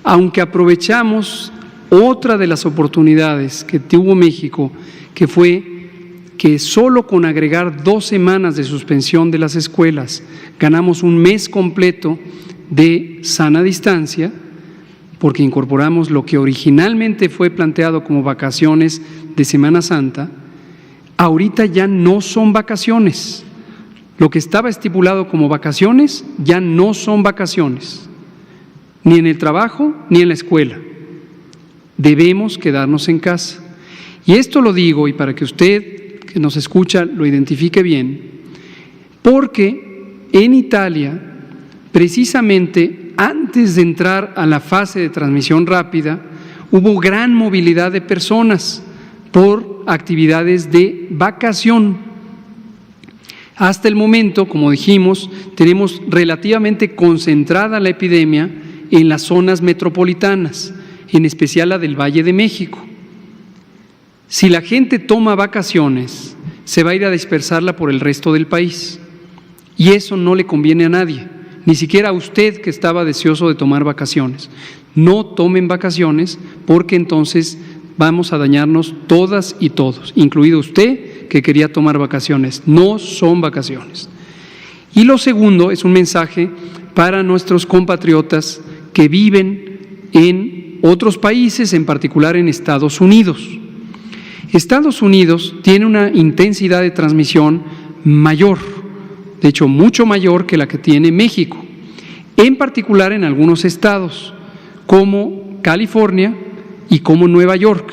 Aunque aprovechamos otra de las oportunidades que tuvo México, que fue que solo con agregar 2 semanas de suspensión de las escuelas ganamos un mes completo de sana distancia, porque incorporamos lo que originalmente fue planteado como vacaciones de Semana Santa. Ahorita ya no son vacaciones. Lo que estaba estipulado como vacaciones ya no son vacaciones, ni en el trabajo ni en la escuela. Debemos quedarnos en casa. Y esto lo digo, y para que usted que nos escucha lo identifique bien, porque en Italia, precisamente antes de entrar a la fase de transmisión rápida, hubo gran movilidad de personas por actividades de vacación. Hasta el momento, como dijimos, tenemos relativamente concentrada la epidemia en las zonas metropolitanas, en especial la del Valle de México. Si la gente toma vacaciones, se va a ir a dispersarla por el resto del país. Y eso no le conviene a nadie, ni siquiera a usted que estaba deseoso de tomar vacaciones. No tomen vacaciones porque entonces vamos a dañarnos todas y todos, incluido usted que quería tomar vacaciones. No son vacaciones. Y lo segundo es un mensaje para nuestros compatriotas que viven en otros países, en particular en Estados Unidos. Estados Unidos tiene una intensidad de transmisión mayor, de hecho mucho mayor que la que tiene México, en particular en algunos estados, como California y como Nueva York.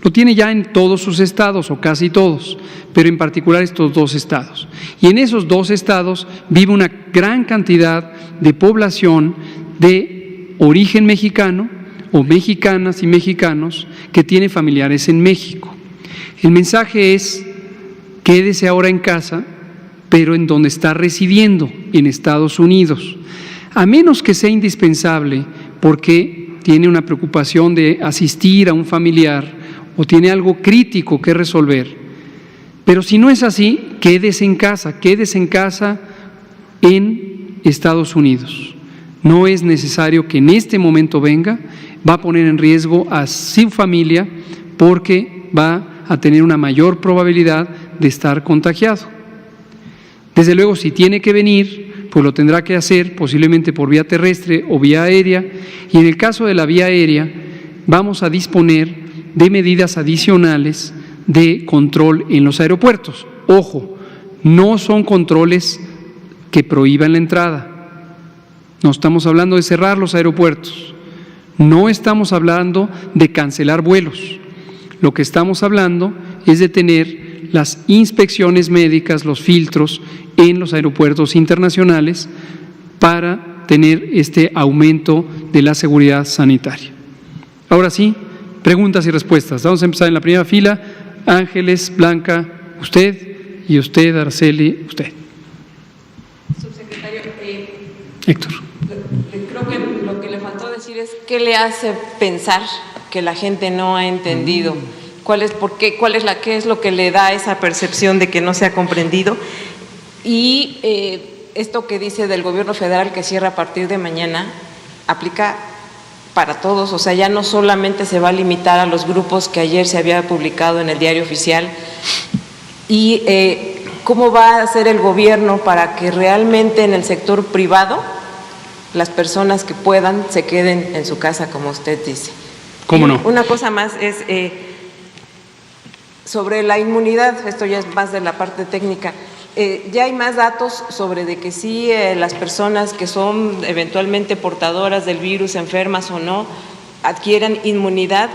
Lo tiene ya en todos sus estados, o casi todos, pero en particular estos 2 estados. Y en esos 2 estados vive una gran cantidad de población de origen mexicano, o mexicanas y mexicanos, que tiene familiares en México. El mensaje es: quédese ahora en casa, pero en donde está residiendo, en Estados Unidos, a menos que sea indispensable porque tiene una preocupación de asistir a un familiar o tiene algo crítico que resolver. Pero si no es así, quédese en casa en Estados Unidos. No es necesario que en este momento venga, va a poner en riesgo a su familia porque va a tener una mayor probabilidad de estar contagiado. Desde luego, si tiene que venir, pues lo tendrá que hacer posiblemente por vía terrestre o vía aérea, y en el caso de la vía aérea vamos a disponer de medidas adicionales de control en los aeropuertos. Ojo, no son controles que prohíban la entrada. No estamos hablando de cerrar los aeropuertos, no estamos hablando de cancelar vuelos. Lo que estamos hablando es de tener las inspecciones médicas, los filtros en los aeropuertos internacionales para tener este aumento de la seguridad sanitaria. Ahora sí, preguntas y respuestas. Vamos a empezar en la primera fila. Ángeles, Blanca, usted, y usted, Araceli, usted. Subsecretario, Héctor. Creo que lo que le faltó decir es qué le hace pensar que la gente no ha entendido? ¿Qué es lo que le da esa percepción de que no se ha comprendido? Y esto que dice del gobierno federal que cierra a partir de mañana, ¿aplica para todos? O sea, ya no solamente se va a limitar a los grupos que ayer se había publicado en el Diario Oficial. Y ¿cómo va a hacer el gobierno para que realmente en el sector privado las personas que puedan se queden en su casa, como usted dice? ¿Cómo no? Una cosa más es sobre la inmunidad, esto ya es más de la parte técnica. Ya hay más datos sobre de que sí las personas que son eventualmente portadoras del virus, enfermas o no, adquieran inmunidad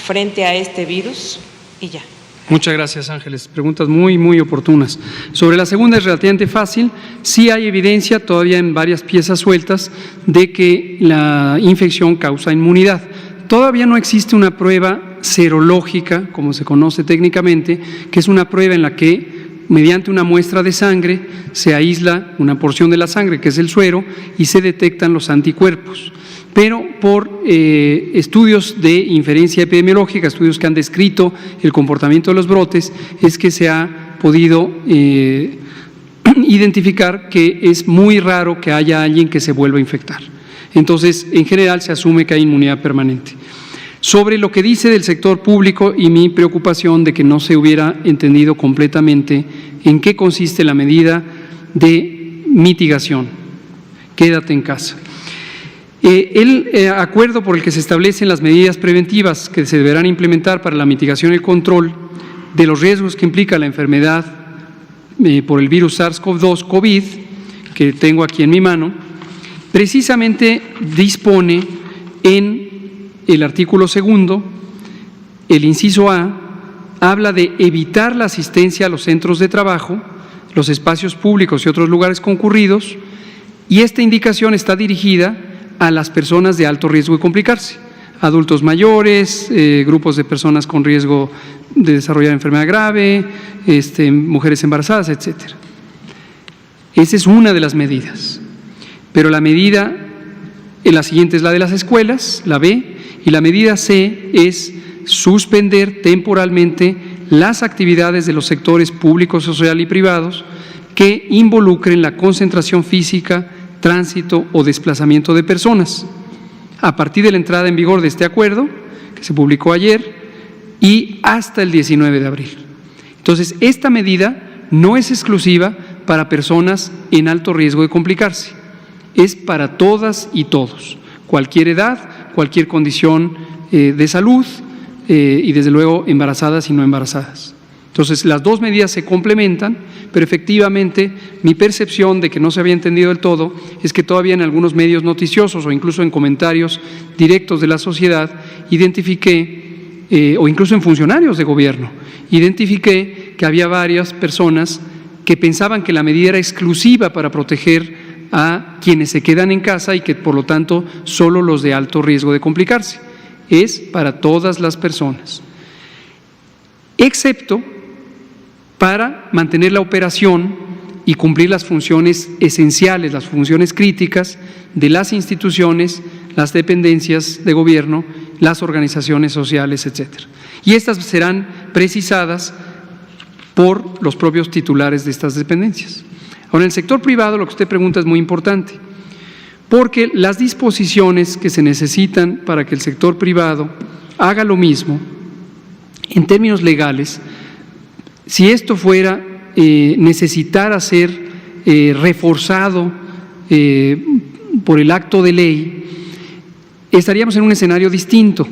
frente a este virus y ya. Muchas gracias, Ángeles. Preguntas muy, muy oportunas. Sobre la segunda es relativamente fácil. Sí hay evidencia todavía en varias piezas sueltas de que la infección causa inmunidad. Todavía no existe una prueba serológica, como se conoce técnicamente, que es una prueba en la que mediante una muestra de sangre se aísla una porción de la sangre, que es el suero, y se detectan los anticuerpos. Pero por estudios de inferencia epidemiológica, estudios que han descrito el comportamiento de los brotes, es que se ha podido identificar que es muy raro que haya alguien que se vuelva a infectar. Entonces, en general, se asume que hay inmunidad permanente. Sobre lo que dice del sector público y mi preocupación de que no se hubiera entendido completamente en qué consiste la medida de mitigación, quédate en casa. El acuerdo por el que se establecen las medidas preventivas que se deberán implementar para la mitigación y el control de los riesgos que implica la enfermedad por el virus SARS-CoV-2 COVID, que tengo aquí en mi mano, precisamente dispone en el artículo 2, el inciso A, habla de evitar la asistencia a los centros de trabajo, los espacios públicos y otros lugares concurridos, y esta indicación está dirigida a las personas de alto riesgo de complicarse, adultos mayores, grupos de personas con riesgo de desarrollar enfermedad grave, mujeres embarazadas, etcétera. Esa es una de las medidas, pero la medida, la siguiente es la de las escuelas, la B, y la medida C es suspender temporalmente las actividades de los sectores público, social y privados que involucren la concentración física, tránsito o desplazamiento de personas, a partir de la entrada en vigor de este acuerdo, que se publicó ayer, y hasta el 19 de abril. Entonces, esta medida no es exclusiva para personas en alto riesgo de complicarse, es para todas y todos, cualquier edad, cualquier condición de salud y desde luego embarazadas y no embarazadas. Entonces, las dos medidas se complementan, pero efectivamente mi percepción de que no se había entendido del todo es que todavía en algunos medios noticiosos o incluso en comentarios directos de la sociedad identifiqué, o incluso en funcionarios de gobierno, identifiqué que había varias personas que pensaban que la medida era exclusiva para proteger a quienes se quedan en casa y que por lo tanto solo los de alto riesgo de complicarse. Es para todas las personas, excepto para mantener la operación y cumplir las funciones esenciales, las funciones críticas de las instituciones, las dependencias de gobierno, las organizaciones sociales, etcétera. Y estas serán precisadas por los propios titulares de estas dependencias. Ahora, en el sector privado, lo que usted pregunta es muy importante, porque las disposiciones que se necesitan para que el sector privado haga lo mismo, en términos legales, si esto fuera necesitar ser reforzado por el acto de ley, estaríamos en un escenario distinto,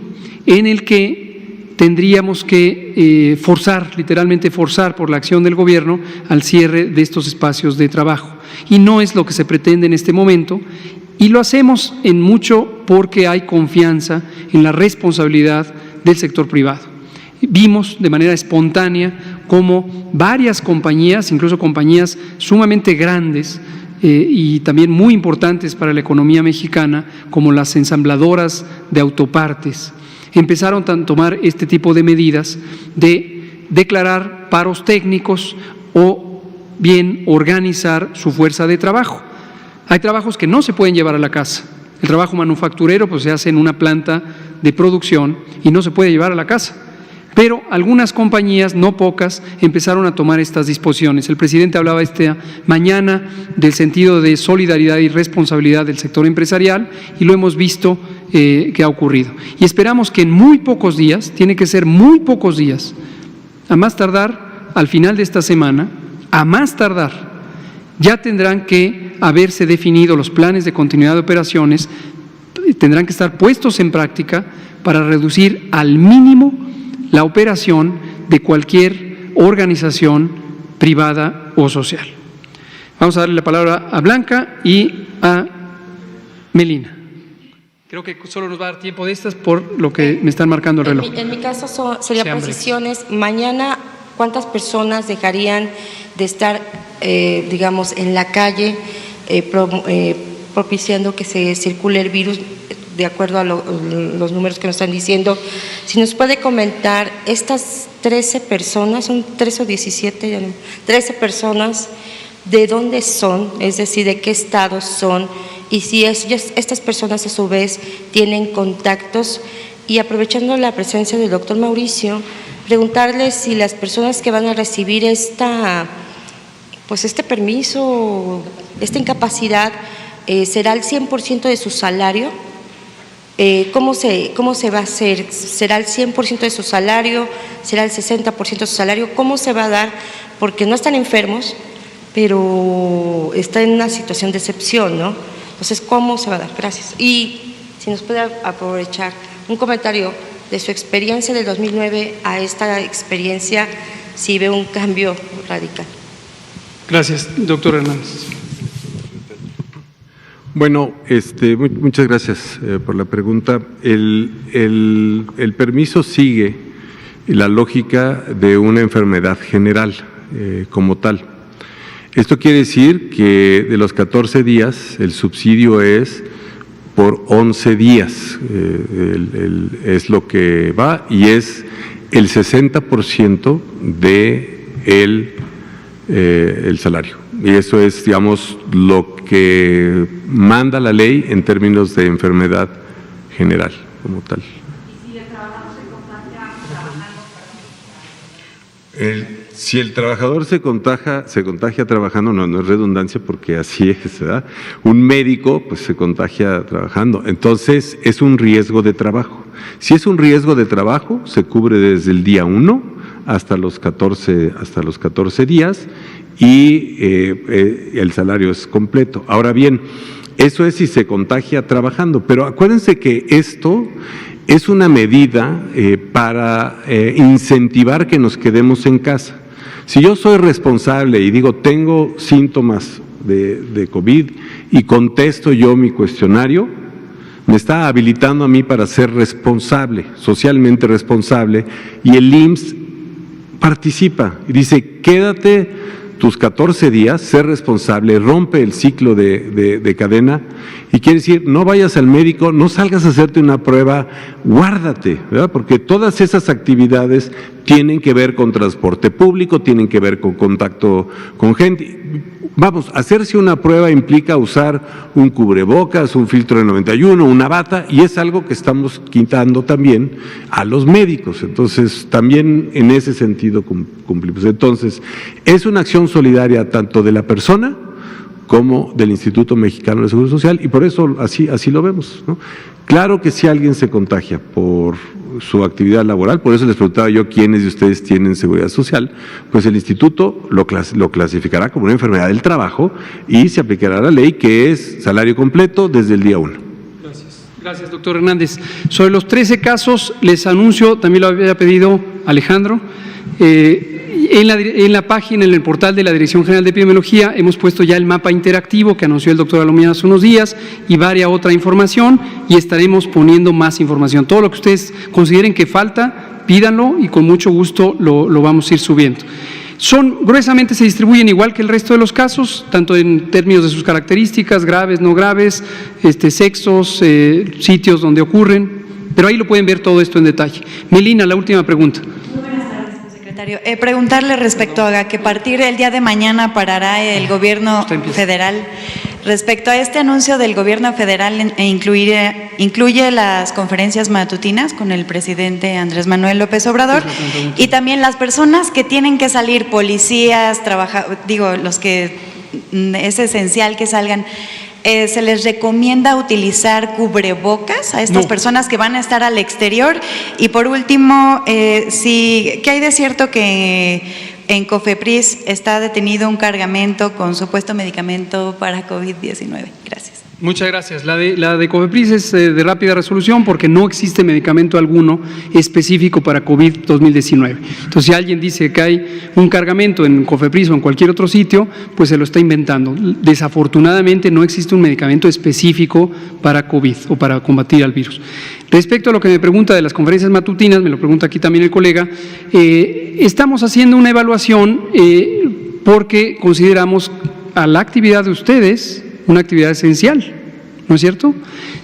en el que tendríamos que literalmente forzar por la acción del gobierno al cierre de estos espacios de trabajo. Y no es lo que se pretende en este momento, y lo hacemos en mucho porque hay confianza en la responsabilidad del sector privado. Vimos de manera espontánea cómo varias compañías, incluso compañías sumamente grandes y también muy importantes para la economía mexicana, como las ensambladoras de autopartes, empezaron a tomar este tipo de medidas de declarar paros técnicos o bien organizar su fuerza de trabajo. Hay trabajos que no se pueden llevar a la casa, El trabajo manufacturero pues se hace en una planta de producción y no se puede llevar a la casa. Pero algunas compañías, no pocas, empezaron a tomar estas disposiciones. El presidente hablaba esta mañana del sentido de solidaridad y responsabilidad del sector empresarial y lo hemos visto que ha ocurrido. Y esperamos que en muy pocos días, tiene que ser muy pocos días, a más tardar al final de esta semana, a más tardar, ya tendrán que haberse definido los planes de continuidad de operaciones, tendrán que estar puestos en práctica para reducir al mínimo la operación de cualquier organización privada o social. Vamos a darle la palabra a Blanca y a Melina. Creo que solo nos va a dar tiempo de estas por lo que me están marcando el reloj. En mi caso sería precisiones. Mañana, ¿cuántas personas dejarían de estar, digamos, en la calle propiciando que se circule el virus? De acuerdo a los números que nos están diciendo, si nos puede comentar, estas 13 personas, son 13 o 17, 13 personas, ¿de dónde son? Es decir, ¿de qué estados son? Y si estas personas a su vez tienen contactos. Y aprovechando la presencia del doctor Mauricio, preguntarles si las personas que van a recibir este permiso, esta incapacidad, será el 100% de su salario. ¿Cómo se va a hacer? ¿Será el 100% de su salario? ¿Será el 60% de su salario? ¿Cómo se va a dar? Porque no están enfermos, pero está en una situación de excepción, ¿no? Entonces, ¿cómo se va a dar? Gracias. Y si nos puede aprovechar un comentario de su experiencia del 2009 a esta experiencia, si ve un cambio radical. Gracias, doctor Hernández. Bueno, muchas gracias por la pregunta. El permiso sigue la lógica de una enfermedad general como tal. Esto quiere decir que de los 14 días el subsidio es por 11 días, es lo que va y es el 60% de el salario. Y eso es, digamos, lo que manda la ley en términos de enfermedad general como tal. ¿Y si el trabajador se contagia trabajando? Si el trabajador se contagia trabajando, no es redundancia porque así es, ¿verdad? Un médico pues se contagia trabajando, entonces es un riesgo de trabajo. Si es un riesgo de trabajo, se cubre desde el día 1 hasta los 14 días y el salario es completo. Ahora bien, eso es si se contagia trabajando, pero acuérdense que esto es una medida para incentivar que nos quedemos en casa. Si yo soy responsable y digo tengo síntomas de COVID y contesto yo mi cuestionario, me está habilitando a mí para ser responsable, socialmente responsable, y el IMSS participa y dice quédate tus 14 días, ser responsable, rompe el ciclo de cadena y quiere decir, no vayas al médico, no salgas a hacerte una prueba, guárdate, ¿verdad? Porque todas esas actividades tienen que ver con transporte público, tienen que ver con contacto con gente. Vamos, hacerse una prueba implica usar un cubrebocas, un filtro de 91, una bata, y es algo que estamos quitando también a los médicos. Entonces, también en ese sentido cumplimos. Entonces, es una acción solidaria tanto de la persona como del Instituto Mexicano de Seguro Social, y por eso así lo vemos, ¿no? Claro que si alguien se contagia por su actividad laboral, por eso les preguntaba yo quiénes de ustedes tienen seguridad social, pues el instituto lo clasificará como una enfermedad del trabajo y se aplicará la ley que es salario completo desde el día 1. Gracias, doctor Hernández. Sobre los 13 casos, les anuncio, también lo había pedido Alejandro, en la página, en el portal de la Dirección General de Epidemiología, hemos puesto ya el mapa interactivo que anunció el doctor Alomía hace unos días y varia otra información, y estaremos poniendo más información. Todo lo que ustedes consideren que falta, pídanlo y con mucho gusto lo vamos a ir subiendo. Gruesamente se distribuyen igual que el resto de los casos, tanto en términos de sus características, graves, no graves, sexos, sitios donde ocurren, pero ahí lo pueden ver todo esto en detalle. Melina, la última pregunta. Preguntarle respecto a que a partir del día de mañana parará el gobierno federal Respecto a este anuncio del gobierno federal, incluye las conferencias matutinas con el presidente Andrés Manuel López Obrador y también las personas que tienen que salir, policías, los que es esencial que salgan. ¿Se les recomienda utilizar cubrebocas a estas personas que van a estar al exterior? Y por último, ¿qué hay de cierto que en COFEPRIS está detenido un cargamento con supuesto medicamento para COVID-19? Gracias. Muchas gracias. La de COFEPRIS es de rápida resolución porque no existe medicamento alguno específico para COVID-2019. Entonces, si alguien dice que hay un cargamento en COFEPRIS o en cualquier otro sitio, pues se lo está inventando. Desafortunadamente, no existe un medicamento específico para COVID o para combatir al virus. Respecto a lo que me pregunta de las conferencias matutinas, me lo pregunta aquí también el colega, estamos haciendo una evaluación porque consideramos a la actividad de ustedes una actividad esencial, ¿no es cierto?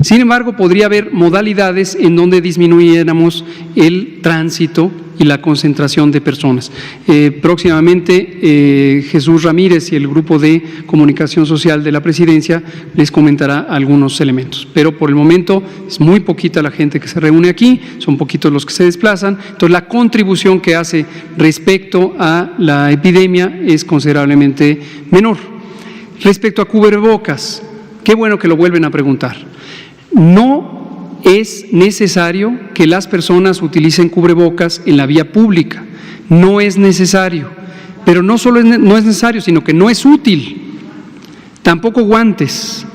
Sin embargo, podría haber modalidades en donde disminuyéramos el tránsito y la concentración de personas. Próximamente Jesús Ramírez y el grupo de comunicación social de la presidencia les comentará algunos elementos, pero por el momento es muy poquita la gente que se reúne aquí, son poquitos los que se desplazan, entonces la contribución que hace respecto a la epidemia es considerablemente menor. Respecto a cubrebocas, qué bueno que lo vuelven a preguntar. No es necesario que las personas utilicen cubrebocas en la vía pública, no es necesario, pero no solo no es necesario, sino que no es útil, tampoco guantes,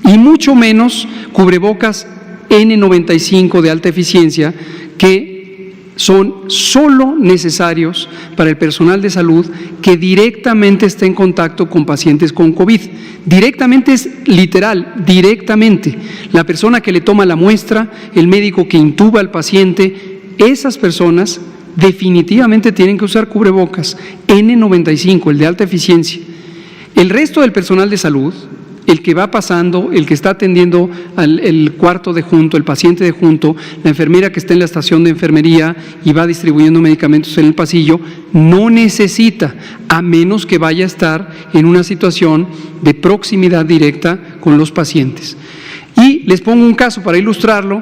y mucho menos cubrebocas N95 de alta eficiencia que son solo necesarios para el personal de salud que directamente esté en contacto con pacientes con COVID. Directamente es literal, directamente. La persona que le toma la muestra, el médico que intuba al paciente, esas personas definitivamente tienen que usar cubrebocas N95, el de alta eficiencia. El resto del personal de salud, el que va pasando, el que está atendiendo el cuarto de junto, el paciente de junto, la enfermera que está en la estación de enfermería y va distribuyendo medicamentos en el pasillo, no necesita, a menos que vaya a estar en una situación de proximidad directa con los pacientes. Y les pongo un caso para ilustrarlo.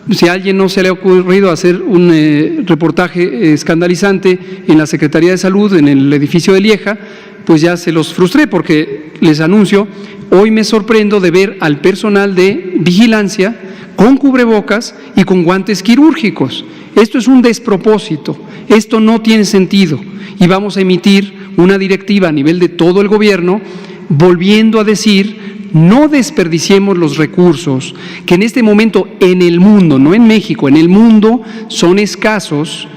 Si a alguien no se le ha ocurrido hacer un reportaje escandalizante en la Secretaría de Salud, en el edificio de Lieja, pues ya se los frustré porque les anuncio, hoy me sorprendo de ver al personal de vigilancia con cubrebocas y con guantes quirúrgicos. Esto es un despropósito, esto no tiene sentido y vamos a emitir una directiva a nivel de todo el gobierno volviendo a decir: no desperdiciemos los recursos que en este momento en el mundo, no en México, en el mundo son escasos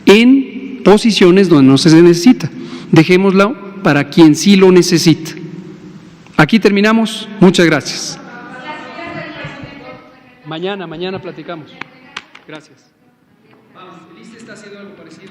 en posiciones donde no se necesita. Dejémoslo para quien sí lo necesita. Aquí terminamos. Muchas gracias. Mañana platicamos. Gracias. Vamos, el ISSSTE está haciendo algo parecido.